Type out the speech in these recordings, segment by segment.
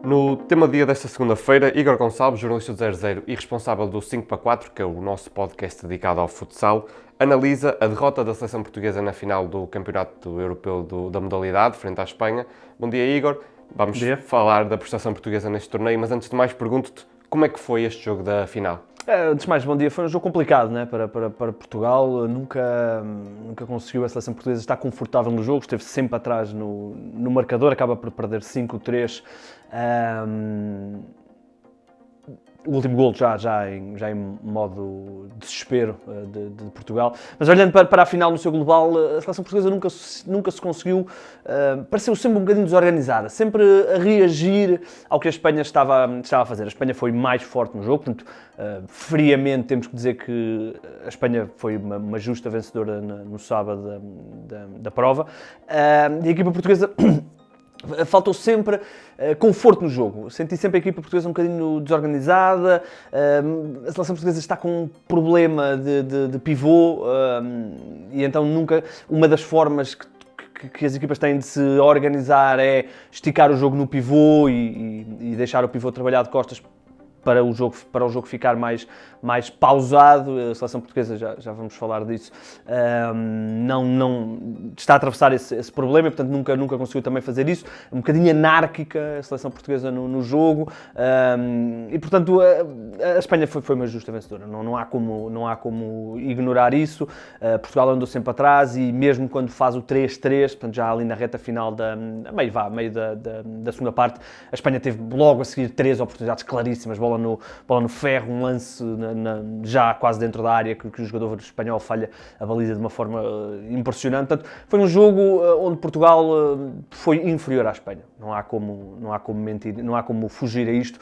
No tema dia desta segunda-feira, Igor Gonçalves, jornalista do 00 e responsável do 5 para 4, que é o nosso podcast dedicado ao futsal, analisa a derrota da seleção portuguesa na final do Campeonato Europeu da modalidade, frente à Espanha. Bom dia, Igor. Vamos falar da prestação portuguesa neste torneio, mas antes de mais pergunto-te como é que foi este jogo da final? Antes de mais, bom dia. Foi um jogo complicado, né? para Portugal. Nunca conseguiu a seleção portuguesa estar confortável no jogo. Esteve sempre atrás no marcador. Acaba por perder 5-3. O último golo já em modo desespero de Portugal. Mas olhando para a final no seu global, a seleção portuguesa nunca se conseguiu, pareceu sempre um bocadinho desorganizada, sempre a reagir ao que a Espanha estava a fazer. A Espanha foi mais forte no jogo, portanto, friamente temos que dizer que a Espanha foi uma justa vencedora no sábado da prova. E a equipa portuguesa faltou sempre conforto no jogo. Senti sempre a equipa portuguesa um bocadinho desorganizada. A seleção portuguesa está com um problema de pivô e então nunca... Uma das formas que as equipas têm de se organizar é esticar o jogo no pivô e deixar o pivô trabalhar de costas para o jogo ficar mais pausado. A seleção portuguesa, já vamos falar disso, não está a atravessar esse problema e, portanto, nunca conseguiu também fazer isso. Um bocadinho anárquica a seleção portuguesa no jogo e, portanto, a Espanha foi uma justa vencedora. Não há como ignorar isso. Portugal andou sempre atrás e mesmo quando faz o 3-3, portanto, já ali na reta final, meio da segunda parte, a Espanha teve logo a seguir 3 oportunidades claríssimas. Bola no ferro, um lance já quase dentro da área que o jogador espanhol falha a baliza de uma forma impressionante. Portanto, foi um jogo onde Portugal foi inferior à Espanha. Não há como mentir, não há como fugir a isto.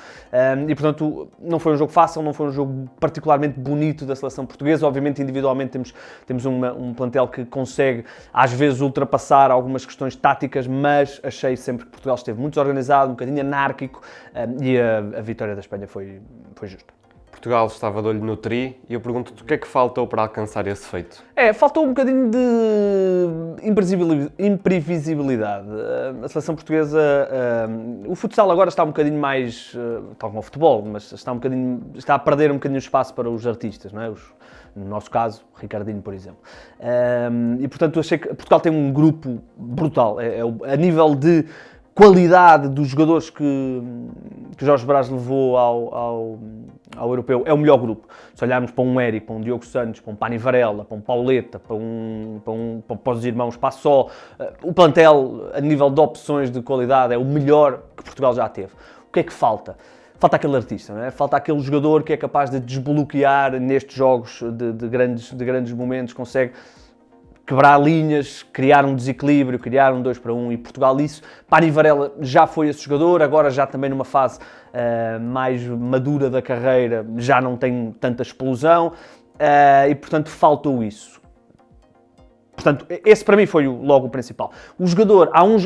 E, portanto, não foi um jogo fácil, não foi um jogo particularmente bonito da seleção portuguesa. Obviamente, individualmente, temos um plantel que consegue, às vezes, ultrapassar algumas questões táticas, mas achei sempre que Portugal esteve muito desorganizado, um bocadinho anárquico, e a vitória da Espanha foi justa. Portugal estava de olho no tri e eu pergunto-te o que é que faltou para alcançar esse feito? Faltou um bocadinho de imprevisibilidade. A seleção portuguesa, o futsal agora está um bocadinho mais, tal como o futebol, mas está a perder um bocadinho o espaço para os artistas, não é? No nosso caso, Ricardinho, por exemplo. E, portanto, achei que Portugal tem um grupo brutal. A nível de qualidade dos jogadores que Jorge Brás levou ao europeu, é o melhor grupo. Se olharmos para um Érico, para um Diogo Santos, para um Pani Varela, para um Pauleta, para os irmãos Passó, o plantel, a nível de opções de qualidade, é o melhor que Portugal já teve. O que é que falta? Falta aquele artista, não é? Falta aquele jogador que é capaz de desbloquear nestes jogos de grandes momentos, consegue quebrar linhas, criar um desequilíbrio, criar um 2-1 e Portugal isso. Pani Varela já foi esse jogador, agora já também numa fase mais madura da carreira, já não tem tanta explosão e, portanto, faltou isso. Portanto, esse para mim foi logo o principal.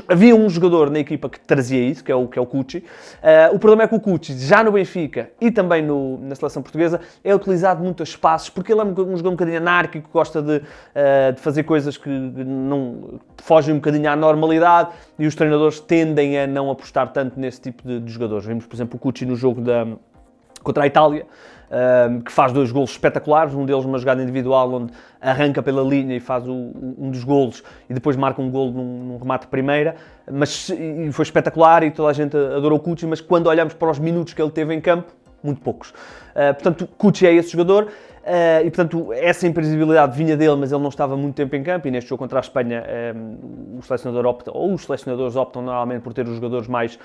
Havia um jogador na equipa que trazia isso, que é o Cucci. O problema é que o Cucci, já no Benfica e também na seleção portuguesa, é utilizado muitos espaços, porque ele é um jogador um bocadinho anárquico, gosta de fazer coisas que não fogem um bocadinho à normalidade e os treinadores tendem a não apostar tanto nesse tipo de jogadores. Vimos, por exemplo, o Cucci no jogo contra a Itália, que faz 2 golos espetaculares, um deles uma jogada individual onde arranca pela linha e faz um dos golos e depois marca um golo num remate de primeira, e foi espetacular e toda a gente adorou o Cucci, mas quando olhamos para os minutos que ele teve em campo, muito poucos. Portanto, Cucci é esse jogador e, portanto, essa imprevisibilidade vinha dele, mas ele não estava muito tempo em campo e neste jogo contra a Espanha os selecionadores optam normalmente por ter os jogadores mais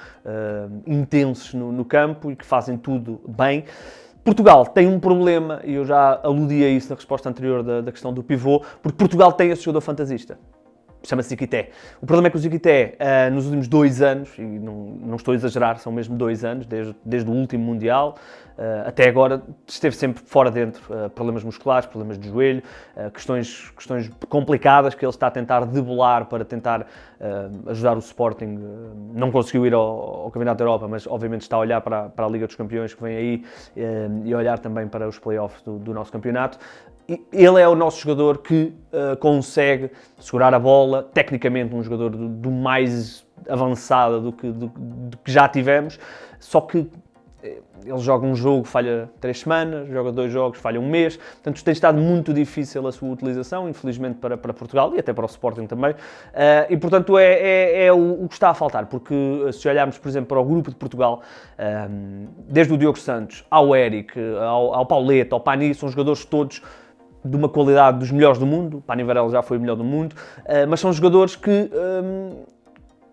intensos no campo e que fazem tudo bem. Portugal tem um problema, e eu já aludi a isso na resposta anterior da questão do pivô, porque Portugal tem esse jogador fantasista. Chama-se Ziquité. O problema é que o Ziquité, nos últimos 2 anos, e não estou a exagerar, são mesmo 2 anos, desde o último Mundial, até agora, esteve sempre fora dentro. Problemas musculares, problemas de joelho, questões complicadas que ele está a tentar debolar para tentar ajudar o Sporting. Não conseguiu ir ao Campeonato da Europa, mas obviamente está a olhar para a Liga dos Campeões que vem aí e a olhar também para os play-offs do nosso campeonato. ele é o nosso jogador que consegue segurar a bola, tecnicamente um jogador do mais avançado do que já tivemos, só que ele joga um jogo, falha 3 semanas, joga 2 jogos, falha 1 mês, portanto tem estado muito difícil a sua utilização, infelizmente para Portugal e até para o Sporting também, e portanto é o que está a faltar, porque se olharmos, por exemplo, para o grupo de Portugal, desde o Diogo Santos ao Éric, ao Pauleta, ao Pani, são jogadores todos de uma qualidade dos melhores do mundo. Pani Varela já foi o melhor do mundo, mas são jogadores que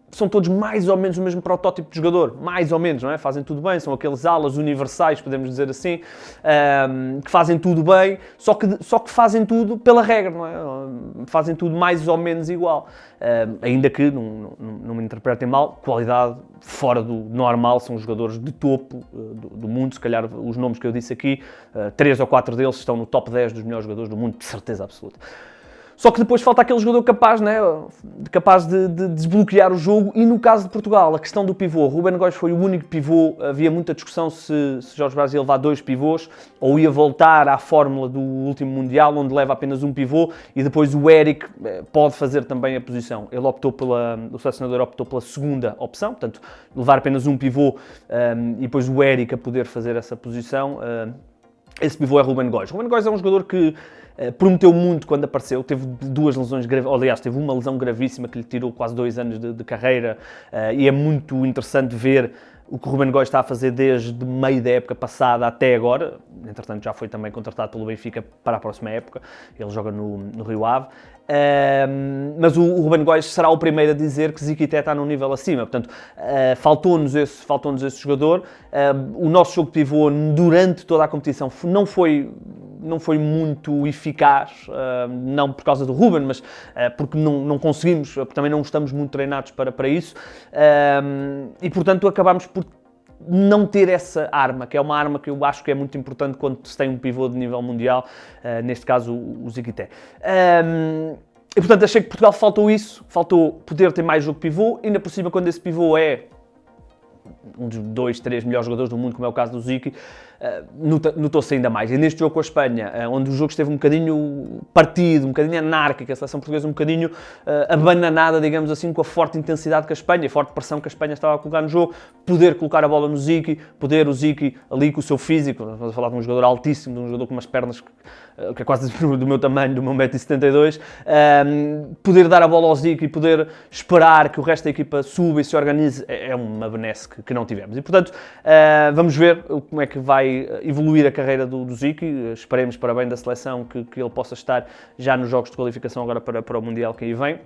são todos mais ou menos o mesmo protótipo de jogador, mais ou menos, não é? Fazem tudo bem, são aqueles alas universais, podemos dizer assim, que fazem tudo bem, só que fazem tudo pela regra, não é? Fazem tudo mais ou menos igual. Ainda que, não me interpretem mal, qualidade fora do normal, são jogadores de topo do mundo, se calhar os nomes que eu disse aqui, 3 ou 4 deles estão no top 10 dos melhores jogadores do mundo, de certeza absoluta. Só que depois falta aquele jogador capaz, né? Capaz de desbloquear o jogo, e no caso de Portugal, a questão do pivô. Ruben Góes foi o único pivô, havia muita discussão se Jorge Brás ia levar 2 pivôs ou ia voltar à fórmula do último Mundial, onde leva apenas um pivô, e depois o Éric pode fazer também a posição. Ele o selecionador optou pela segunda opção, portanto, levar apenas um pivô e depois o Éric a poder fazer essa posição. Esse pivô é Ruben Góes. Ruben Góes é um jogador que prometeu muito quando apareceu, teve 2 lesões graves, aliás, teve uma lesão gravíssima que lhe tirou quase 2 anos de carreira, e é muito interessante ver o que o Ruben Góes está a fazer desde meio da época passada até agora. Entretanto, já foi também contratado pelo Benfica para a próxima época, ele joga no Rio Ave. Mas o Ruben Góes será o primeiro a dizer que Ziquité está num nível acima, portanto faltou-nos esse jogador. O nosso jogo de pivô durante toda a competição não foi muito eficaz, não por causa do Ruben, mas porque não conseguimos, porque também não estamos muito treinados para isso, e portanto acabámos por não ter essa arma, que é uma arma que eu acho que é muito importante quando se tem um pivô de nível mundial, neste caso o Ziquité. E portanto achei que Portugal faltou isso, faltou poder ter mais jogo pivô, ainda por cima quando esse pivô é um dos 2, 3 melhores jogadores do mundo, como é o caso do Ziqui, notou-se ainda mais. E neste jogo com a Espanha, onde o jogo esteve um bocadinho partido, um bocadinho anárquico, a seleção portuguesa um bocadinho abananada, digamos assim, com a forte intensidade que a Espanha, a forte pressão que a Espanha estava a colocar no jogo, poder colocar a bola no Ziqui, poder o Ziqui ali com o seu físico, vamos falar de um jogador altíssimo, de um jogador com umas pernas que é quase do meu tamanho, do meu 1,72 m, poder dar a bola ao Ziqui e poder esperar que o resto da equipa suba e se organize, é uma benesse que não tivemos. E portanto, vamos ver como é que vai evoluir a carreira do Ziqui. Esperemos para bem da seleção que ele possa estar já nos jogos de qualificação agora para o Mundial que aí vem.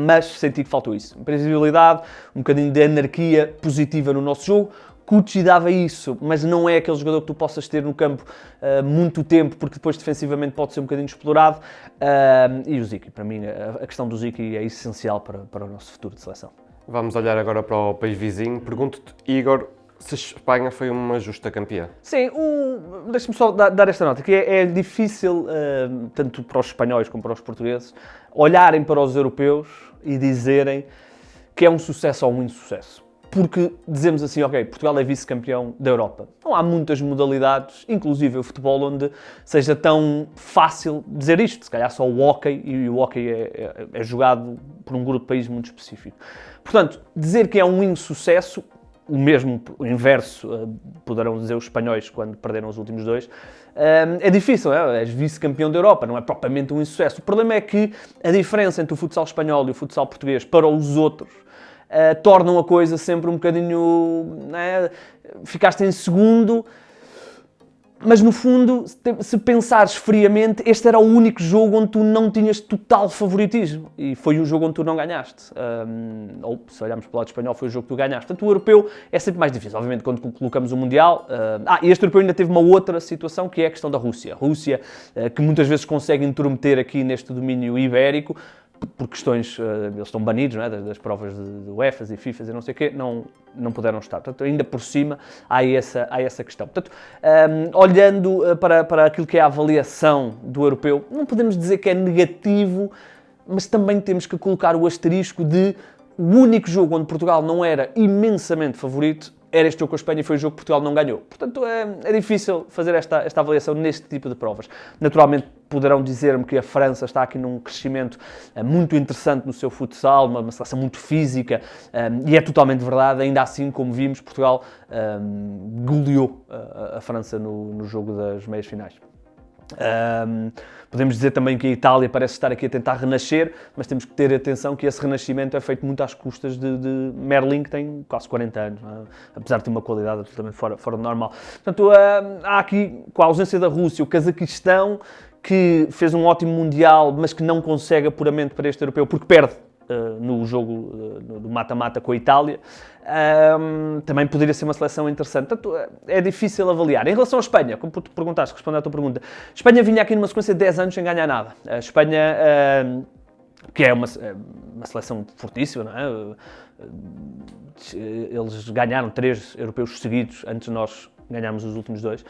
Mas senti que faltou isso. Previsibilidade, um bocadinho de anarquia positiva no nosso jogo. Cucci dava isso, mas não é aquele jogador que tu possas ter no campo muito tempo, porque depois defensivamente pode ser um bocadinho explorado. E o Ziqui, para mim, a questão do Ziqui é essencial para o nosso futuro de seleção. Vamos olhar agora para o país vizinho. Pergunto-te, Igor, se a Espanha foi uma justa campeã? Sim, deixa-me só dar esta nota, que é difícil, tanto para os espanhóis como para os portugueses, olharem para os europeus e dizerem que é um sucesso ou um insucesso. Porque dizemos assim, ok, Portugal é vice-campeão da Europa. Não há muitas modalidades, inclusive o futebol, onde seja tão fácil dizer isto. Se calhar só o hóquei, e o hóquei é jogado por um grupo de países muito específico. Portanto, dizer que é um insucesso, o inverso poderão dizer os espanhóis quando perderam os últimos 2, é difícil, és vice-campeão da Europa, não é propriamente um insucesso. O problema é que a diferença entre o futsal espanhol e o futsal português para os outros tornam a coisa sempre um bocadinho, né? Ficaste em segundo, mas no fundo, se pensares friamente, este era o único jogo onde tu não tinhas total favoritismo, e foi o jogo onde tu não ganhaste, ou se olharmos para o lado espanhol, foi o jogo que tu ganhaste. Portanto, o europeu é sempre mais difícil, obviamente quando colocamos o Mundial. E este europeu ainda teve uma outra situação, que é a questão da Rússia. Rússia, que muitas vezes consegue intrometer aqui neste domínio ibérico, por questões, eles estão banidos, não é, das provas de UEFAs e FIFAs e não sei o quê, não puderam estar. Portanto, ainda por cima há essa questão. Portanto, olhando para aquilo que é a avaliação do europeu, não podemos dizer que é negativo, mas também temos que colocar o asterisco de o único jogo onde Portugal não era imensamente favorito era este jogo com a Espanha e foi o jogo que Portugal não ganhou. Portanto, é difícil fazer esta avaliação neste tipo de provas. Naturalmente, poderão dizer-me que a França está aqui num crescimento muito interessante no seu futsal, uma seleção muito física, e é totalmente verdade. Ainda assim, como vimos, Portugal goleou a França no jogo das meias finais. Podemos dizer também que a Itália parece estar aqui a tentar renascer, mas temos que ter atenção que esse renascimento é feito muito às custas de Merlin, que tem quase 40 anos, não é? Apesar de ter uma qualidade absolutamente fora do normal. Portanto, há aqui, com a ausência da Rússia, o Cazaquistão, que fez um ótimo Mundial, mas que não consegue apuramento para este europeu, porque perde no jogo do mata-mata com a Itália. Também poderia ser uma seleção interessante. Portanto, é difícil avaliar. Em relação à Espanha, como tu perguntaste, respondendo à tua pergunta, a Espanha vinha aqui numa sequência de 10 anos sem ganhar nada. A Espanha, que é uma seleção fortíssima, não é? Eles ganharam 3 europeus seguidos antes de nós ganhámos os últimos 2.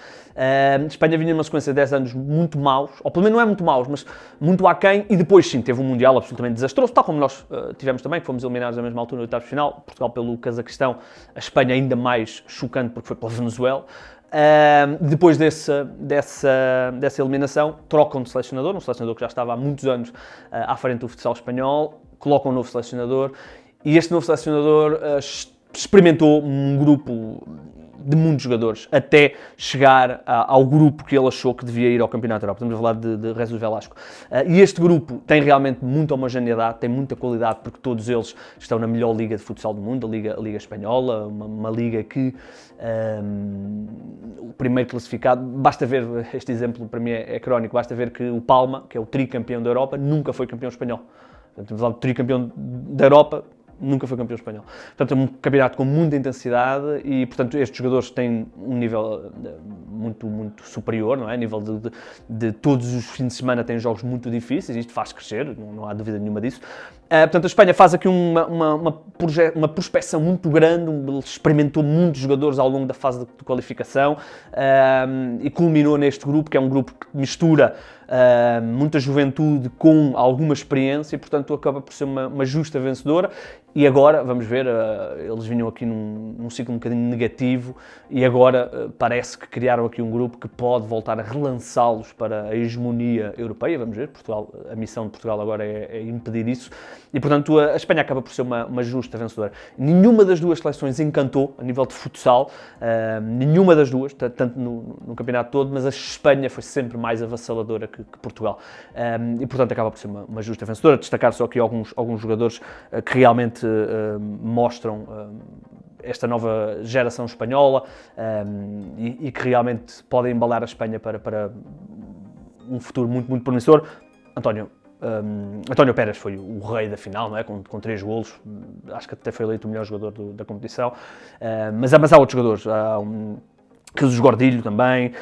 Espanha vinha numa sequência de 10 anos muito maus, ou pelo menos não é muito maus, mas muito aquém, e depois sim, teve um Mundial absolutamente desastroso, tal como nós tivemos também, que fomos eliminados na mesma altura no oitavos de final, Portugal pelo Cazaquistão, a Espanha ainda mais chocante porque foi pela Venezuela. Depois dessa eliminação, trocam de selecionador, um selecionador que já estava há muitos anos à frente do futsal espanhol, colocam um novo selecionador, e este novo selecionador experimentou um grupo de muitos jogadores, até chegar ao grupo que ele achou que devia ir ao Campeonato da Europa. Estamos a falar de Jesus Velasco. E este grupo tem realmente muita homogeneidade, tem muita qualidade, porque todos eles estão na melhor liga de futsal do mundo, a Liga Espanhola, uma liga que o primeiro classificado, basta ver, este exemplo para mim é crónico, basta ver que o Palma, que é o tricampeão da Europa, nunca foi campeão espanhol. Estamos a falar de tricampeão da Europa, nunca foi campeão espanhol. Portanto, é um campeonato com muita intensidade e, portanto, estes jogadores têm um nível muito, muito superior, não é? A nível de todos os fins de semana têm jogos muito difíceis, isto faz crescer, não há dúvida nenhuma disso. Portanto, a Espanha faz aqui uma prospecção muito grande, experimentou muitos jogadores ao longo da fase de qualificação e culminou neste grupo, que é um grupo que mistura muita juventude com alguma experiência e, portanto, acaba por ser uma justa vencedora. E agora, vamos ver, eles vinham aqui num ciclo um bocadinho negativo e agora parece que criaram aqui um grupo que pode voltar a relançá-los para a hegemonia europeia. Vamos ver, Portugal, a missão de Portugal agora é impedir isso. E, portanto, a Espanha acaba por ser uma justa vencedora. Nenhuma das duas seleções encantou a nível de futsal, nenhuma das duas, tanto no campeonato todo, mas a Espanha foi sempre mais avassaladora que Portugal. E, portanto, acaba por ser uma justa vencedora. Destacar só aqui alguns jogadores que realmente mostram esta nova geração espanhola e que realmente podem embalar a Espanha para um futuro muito, muito promissor. António Pérez foi o rei da final, não é? com 3 golos, acho que até foi eleito o melhor jogador da competição, mas há outros jogadores, há Jesus Gordilho também,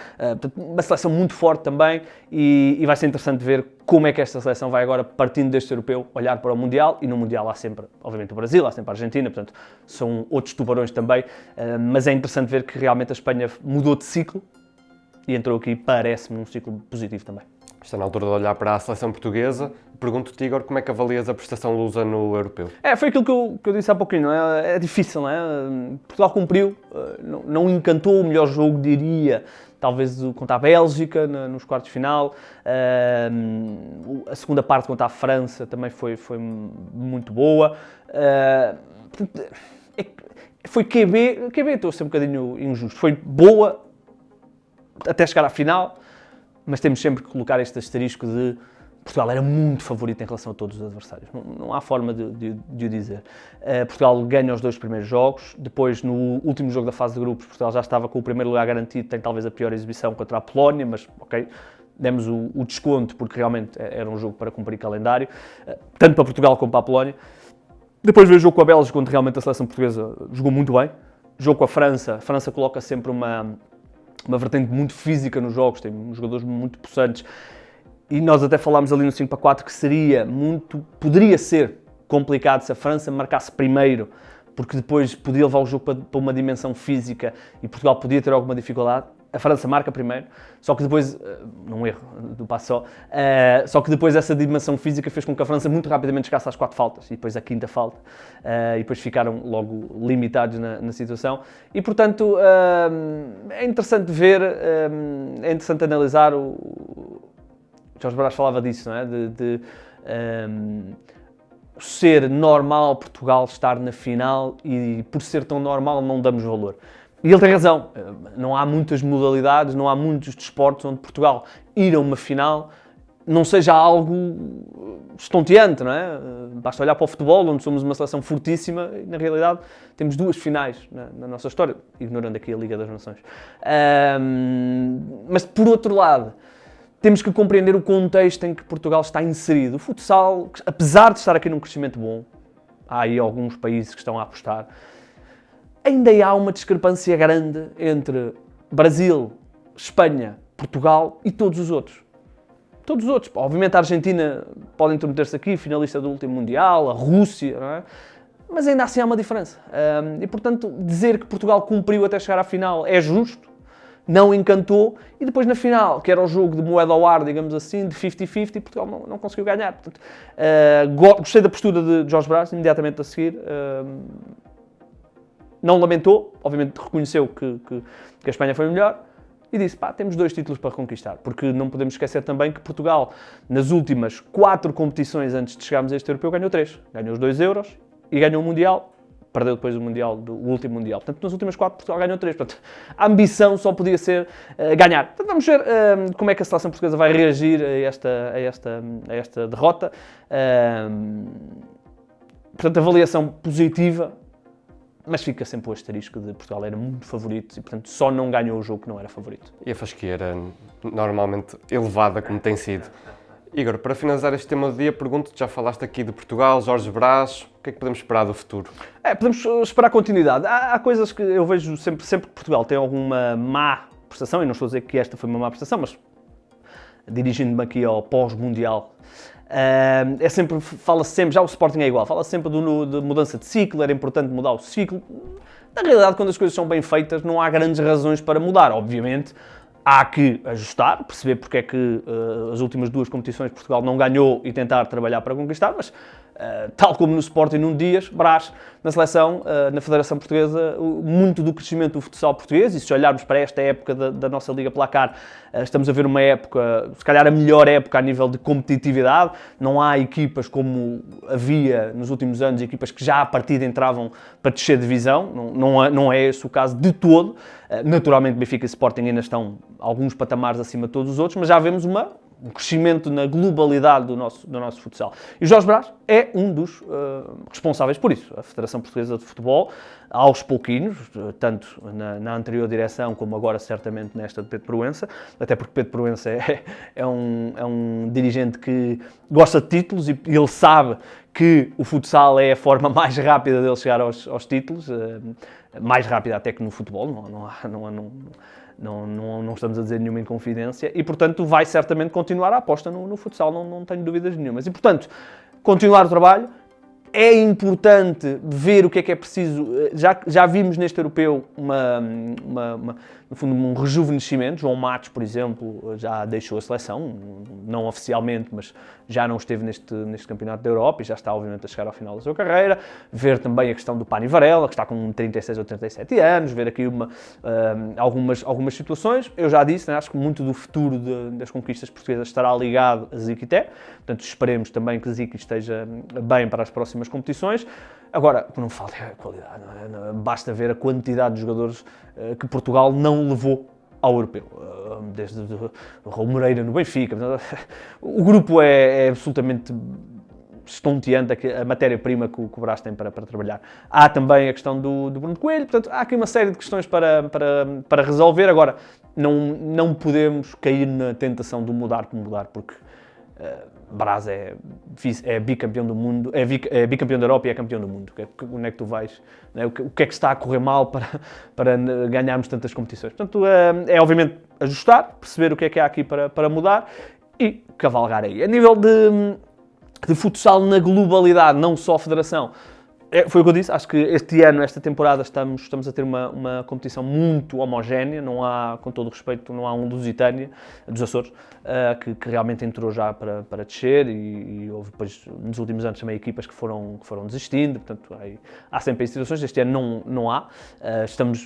uma seleção muito forte também e vai ser interessante ver como é que esta seleção vai agora, partindo deste europeu, olhar para o Mundial, e no Mundial há sempre, obviamente, o Brasil, há sempre a Argentina, portanto, são outros tubarões também, mas é interessante ver que realmente a Espanha mudou de ciclo e entrou aqui, parece-me, num ciclo positivo também. Está na altura de olhar para a seleção portuguesa. Pergunto-te, Igor, como é que avalias a prestação lusa no europeu? Foi aquilo que eu disse há pouquinho, não é? É difícil, não é? Portugal cumpriu, não encantou, o melhor jogo, diria, talvez contra a Bélgica, nos quartos de final. A segunda parte contra a França também foi muito boa. Foi QB, estou a ser um bocadinho injusto, foi boa até chegar à final, mas temos sempre que colocar este asterisco de Portugal era muito favorito em relação a todos os adversários. Não há forma de o dizer. Portugal ganha os 2 primeiros jogos, depois no último jogo da fase de grupos, Portugal já estava com o primeiro lugar garantido, tem talvez a pior exibição contra a Polónia, mas ok, demos o desconto porque realmente era um jogo para cumprir calendário, tanto para Portugal como para a Polónia. Depois veio o jogo com a Bélgica, onde realmente a seleção portuguesa jogou muito bem. Jogo com a França coloca sempre uma vertente muito física nos jogos, tem jogadores muito possantes. E nós até falámos ali no 5-4 que poderia ser complicado se a França marcasse primeiro, porque depois podia levar o jogo para uma dimensão física e Portugal podia ter alguma dificuldade. A França marca primeiro, só que depois, num erro do passo só, só que depois essa dimensão física fez com que a França muito rapidamente chegasse às 4 faltas, e depois a quinta falta, e depois ficaram logo limitados na situação. E, portanto, é interessante ver, é interessante analisar, o Jorge Brás falava disso, não é? De ser normal Portugal estar na final e por ser tão normal não damos valor. E ele tem razão, não há muitas modalidades, não há muitos desportos onde Portugal ir a uma final não seja algo estonteante, não é? Basta olhar para o futebol, onde somos uma seleção fortíssima e, na realidade, temos 2 finais na nossa história, ignorando aqui a Liga das Nações. Mas, por outro lado, temos que compreender o contexto em que Portugal está inserido. O futsal, apesar de estar aqui num crescimento bom, há aí alguns países que estão a apostar, ainda há uma discrepância grande entre Brasil, Espanha, Portugal e todos os outros. Todos os outros. Obviamente a Argentina pode intrometer-se aqui, finalista do último Mundial, a Rússia, não é? Mas ainda assim há uma diferença. E, portanto, dizer que Portugal cumpriu até chegar à final é justo, não encantou, e depois na final, que era o jogo de moeda ao ar, digamos assim, de 50-50, Portugal não conseguiu ganhar. Portanto, gostei da postura de Jorge Brás, imediatamente a seguir. Não lamentou, obviamente reconheceu que a Espanha foi melhor e disse, temos 2 títulos para conquistar, porque não podemos esquecer também que Portugal, nas últimas 4 competições antes de chegarmos a este europeu, ganhou 3. Ganhou os 2 euros e ganhou o Mundial, perdeu depois o último Mundial. Portanto, nas últimas 4, Portugal ganhou 3. Portanto, a ambição só podia ser ganhar. Portanto, vamos ver como é que a seleção portuguesa vai reagir a esta derrota. Portanto, avaliação positiva, mas fica sempre o asterisco de Portugal era muito favorito e, portanto, só não ganhou o jogo que não era favorito. E a fasquia era normalmente elevada, como tem sido. Igor, para finalizar este tema do dia, pergunto-te, já falaste aqui de Portugal, Jorge Brás, o que é que podemos esperar do futuro? Podemos esperar continuidade. Há coisas que eu vejo sempre que Portugal tem alguma má prestação, e não estou a dizer que esta foi uma má prestação, mas dirigindo-me aqui ao pós-mundial, fala-se sempre, já o Sporting é igual, fala-se sempre de mudança de ciclo, era importante mudar o ciclo. Na realidade, quando as coisas são bem feitas, não há grandes razões para mudar. Obviamente, há que ajustar, perceber porque é que as últimas 2 competições Portugal não ganhou e tentar trabalhar para conquistar, mas tal como no Sporting num Dias, Brás, na seleção, na Federação Portuguesa, muito do crescimento do futsal português, e se olharmos para esta época da nossa Liga Placar, estamos a ver uma época, se calhar a melhor época a nível de competitividade. Não há equipas como havia nos últimos anos, equipas que já à partida entravam para descer divisão, não é esse o caso de todo. Naturalmente Benfica e Sporting ainda estão alguns patamares acima de todos os outros, mas já vemos um crescimento na globalidade do nosso futsal. E o Jorge Brás é um dos responsáveis por isso. A Federação Portuguesa de Futebol, aos pouquinhos, tanto na anterior direção como agora certamente nesta de Pedro Proença, até porque Pedro Proença é um dirigente que gosta de títulos e ele sabe que o futsal é a forma mais rápida dele chegar aos títulos, mais rápida até que no futebol, não estamos a dizer nenhuma inconfidência, e portanto vai certamente continuar a aposta no futsal, não tenho dúvidas nenhumas. E portanto, continuar o trabalho. É importante ver o que é preciso. Já vimos neste europeu no fundo, um rejuvenescimento. João Matos, por exemplo, já deixou a seleção, não oficialmente, mas já não esteve neste campeonato da Europa e já está, obviamente, a chegar ao final da sua carreira. Ver também a questão do Pani Varela, que está com 36 ou 37 anos, ver aqui algumas situações. Eu já disse, né, acho que muito do futuro das conquistas portuguesas estará ligado a Ziquité, portanto esperemos também que Zico esteja bem para as próximas competições. Agora, o que não falta é a qualidade, não é? Basta ver a quantidade de jogadores que Portugal não levou ao europeu, desde o Raul Moreira no Benfica. O grupo é absolutamente estonteante, a matéria-prima que o Brás tem para trabalhar. Há também a questão do Bruno Coelho, portanto, há aqui uma série de questões para resolver. Agora, não podemos cair na tentação de mudar por mudar, porque Brás é bicampeão do mundo, é bicampeão da Europa e é campeão do mundo. Onde é que tu vais? O que é que está a correr mal para ganharmos tantas competições? Portanto, é obviamente ajustar, perceber o que há aqui para mudar e cavalgar aí. A nível de futsal na globalidade, não só a Federação, Foi o que eu disse, acho que este ano, esta temporada, estamos a ter uma competição muito homogénea, não há, com todo o respeito, não há um Lusitânia, dos Açores, que realmente entrou já para descer e houve depois, nos últimos anos, também equipas que foram desistindo, portanto, há sempre aí situações, este ano não há,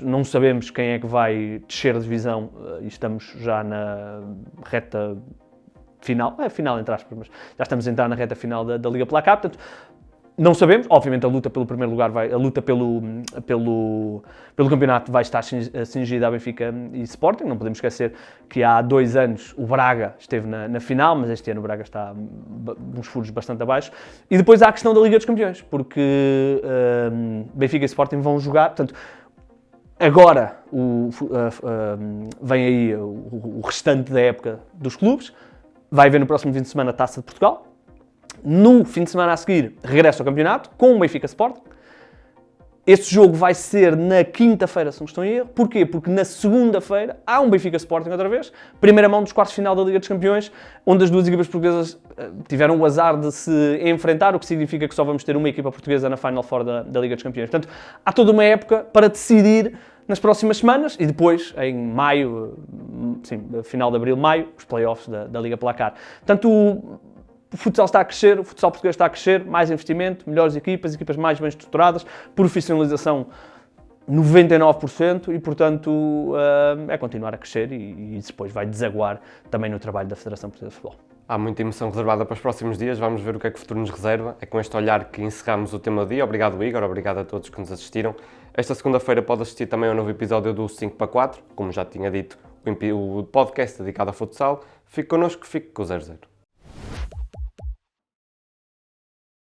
não sabemos quem é que vai descer a divisão e estamos já na reta final, final entre aspas, mas já estamos a entrar na reta final da Liga Placar, portanto, não sabemos, obviamente a luta pelo primeiro lugar, a luta pelo campeonato vai estar cingida a Benfica e Sporting, não podemos esquecer que há 2 anos o Braga esteve na final, mas este ano o Braga está uns furos bastante abaixo. E depois há a questão da Liga dos Campeões, porque Benfica e Sporting vão jogar, portanto, agora vem aí o restante da época dos clubes, vai haver no próximo fim de semana a Taça de Portugal. No fim de semana a seguir, regressa ao campeonato, com o Benfica Sporting. Este jogo vai ser na quinta-feira, se não estou em erro. Porquê? Porque na segunda-feira há um Benfica Sporting outra vez, primeira mão dos quartos de final da Liga dos Campeões, onde as duas equipas portuguesas tiveram o azar de se enfrentar, o que significa que só vamos ter uma equipa portuguesa na Final Four da Liga dos Campeões. Portanto, há toda uma época para decidir nas próximas semanas e depois, em maio, final de abril, maio, os play-offs da Liga Placar. Portanto, o futsal está a crescer, o futsal português está a crescer, mais investimento, melhores equipas mais bem estruturadas, profissionalização 99% e, portanto, é continuar a crescer e depois vai desaguar também no trabalho da Federação Portuguesa de Futebol. Há muita emoção reservada para os próximos dias, vamos ver o que é que o futuro nos reserva. É com este olhar que encerramos o tema do dia. Obrigado, Igor, obrigado a todos que nos assistiram. Esta segunda-feira pode assistir também ao novo episódio do 5x4, como já tinha dito, o podcast dedicado ao futsal. Fique connosco, fique com o 00.